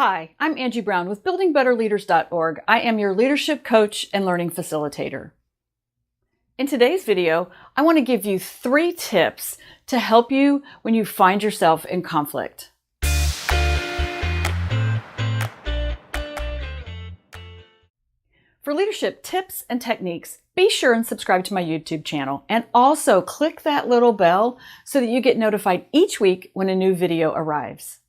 Hi, I'm Angie Brown with buildingbetterleaders.org. I am your leadership coach and learning facilitator. In today's video, I want to give you 3 tips to help you when you find yourself in conflict. For leadership tips and techniques, be sure and subscribe to my YouTube channel and also click that little bell so that you get notified each week when a new video arrives.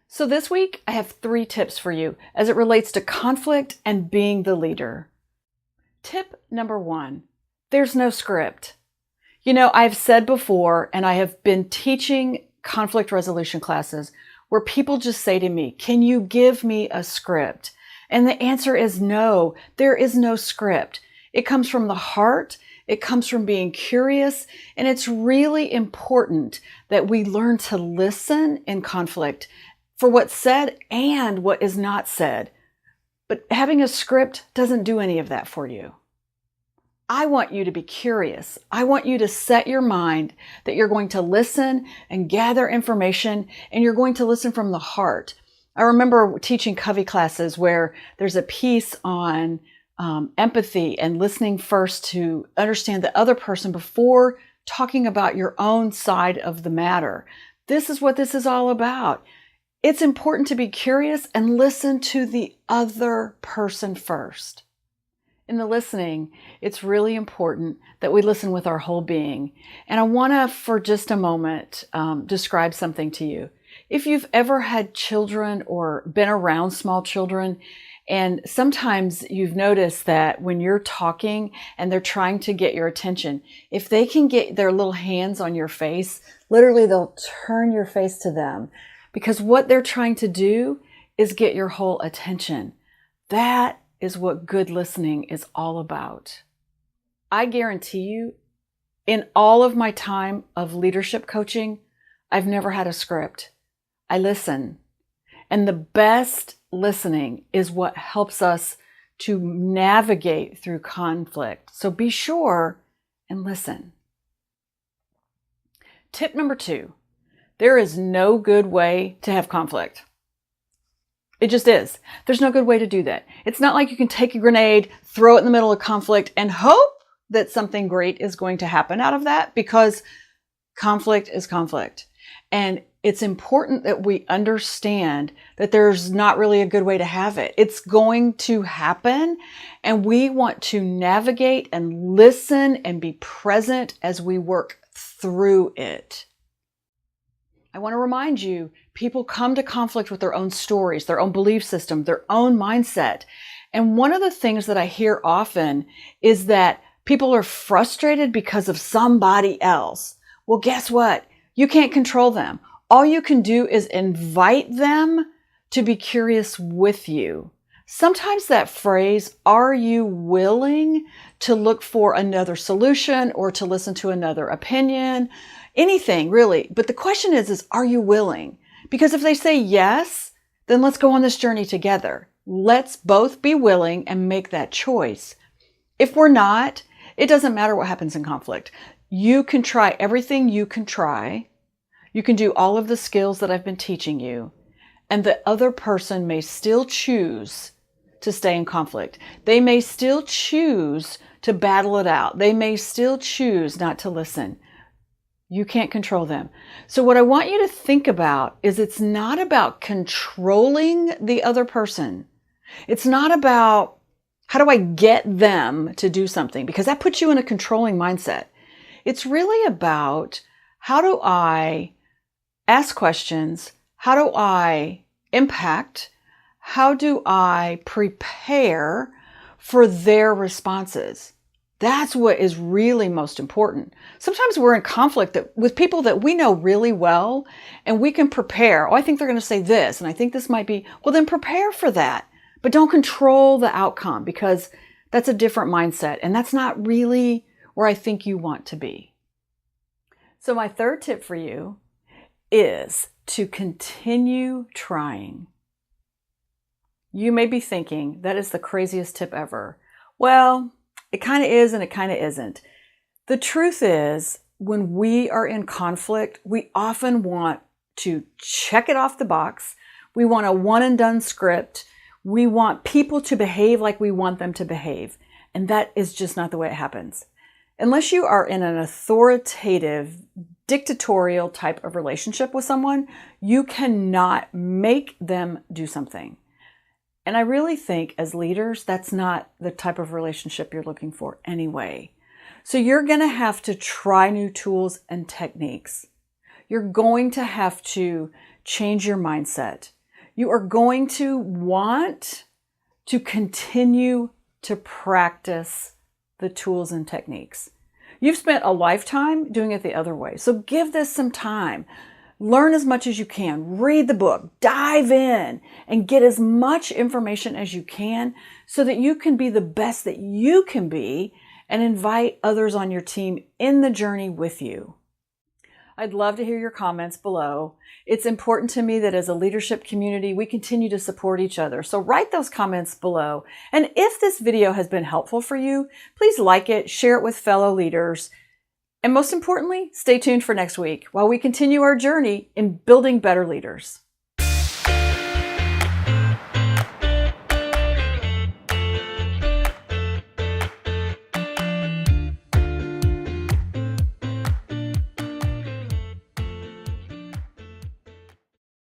So this week, I have 3 tips for you as it relates to conflict and being the leader. Tip number 1, there's no script. You know, I've said before, and I have been teaching conflict resolution classes where people just say to me, can you give me a script? And the answer is no, there is no script. It comes from the heart. It comes from being curious. And it's really important that we learn to listen in conflict for what's said and what is not said. But having a script doesn't do any of that for you. I want you to be curious. I want you to set your mind that you're going to listen and gather information, and you're going to listen from the heart. I remember teaching Covey classes where there's a piece on empathy and listening first to understand the other person before talking about your own side of the matter. This is what this is all about. It's important to be curious and listen to the other person first. In the listening, it's really important that we listen with our whole being. And I want to, for just a moment, describe something to you. If you've ever had children or been around small children, and sometimes you've noticed that when you're talking and they're trying to get your attention, if they can get their little hands on your face, literally they'll turn your face to them. Because what they're trying to do is get your whole attention. That is what good listening is all about. I guarantee you, in all of my time of leadership coaching, I've never had a script. I listen. And the best listening is what helps us to navigate through conflict. So be sure and listen. Tip number 2. There is no good way to have conflict. It just is. There's no good way to do that. It's not like you can take a grenade, throw it in the middle of conflict, and hope that something great is going to happen out of that, because conflict is conflict. And it's important that we understand that there's not really a good way to have it. It's going to happen, and we want to navigate and listen and be present as we work through it. I want to remind you, people come to conflict with their own stories, their own belief system, their own mindset. And one of the things that I hear often is that people are frustrated because of somebody else. Well, guess what? You can't control them. All you can do is invite them to be curious with you. Sometimes that phrase, are you willing to look for another solution or to listen to another opinion? Anything really. But the question is are you willing? Because if they say yes, then let's go on this journey together. Let's both be willing and make that choice. If we're not, it doesn't matter what happens in conflict. You can try everything you can try. You can do all of the skills that I've been teaching you, and the other person may still choose to stay in conflict. They may still choose to battle it out. They may still choose not to listen. You can't control them. So what I want you to think about is it's not about controlling the other person. It's not about how do I get them to do something, because that puts you in a controlling mindset. It's really about how do I ask questions? How do I impact? How do I prepare for their responses? That's what is really most important. Sometimes we're in conflict with people that we know really well, and we can prepare. Oh, I think they're going to say this, and I think this might be, well, then prepare for that. But don't control the outcome, because that's a different mindset, and that's not really where I think you want to be. So my 3rd tip for you is to continue trying. You may be thinking, that is the craziest tip ever. Well, it kind of is and it kind of isn't. The truth is, when we are in conflict, we often want to check it off the box. We want a one and done script. We want people to behave like we want them to behave. And that is just not the way it happens. Unless you are in an authoritative, dictatorial type of relationship with someone, you cannot make them do something. And I really think as leaders, that's not the type of relationship you're looking for anyway. So you're going to have to try new tools and techniques. You're going to have to change your mindset. You are going to want to continue to practice the tools and techniques. You've spent a lifetime doing it the other way. So give this some time. Learn as much as you can. Read the book. Dive in and get as much information as you can so that you can be the best that you can be and invite others on your team in the journey with you. I'd love to hear your comments below. It's important to me that as a leadership community, we continue to support each other. So write those comments below. And if this video has been helpful for you, please like it, share it with fellow leaders. And most importantly, stay tuned for next week while we continue our journey in building better leaders.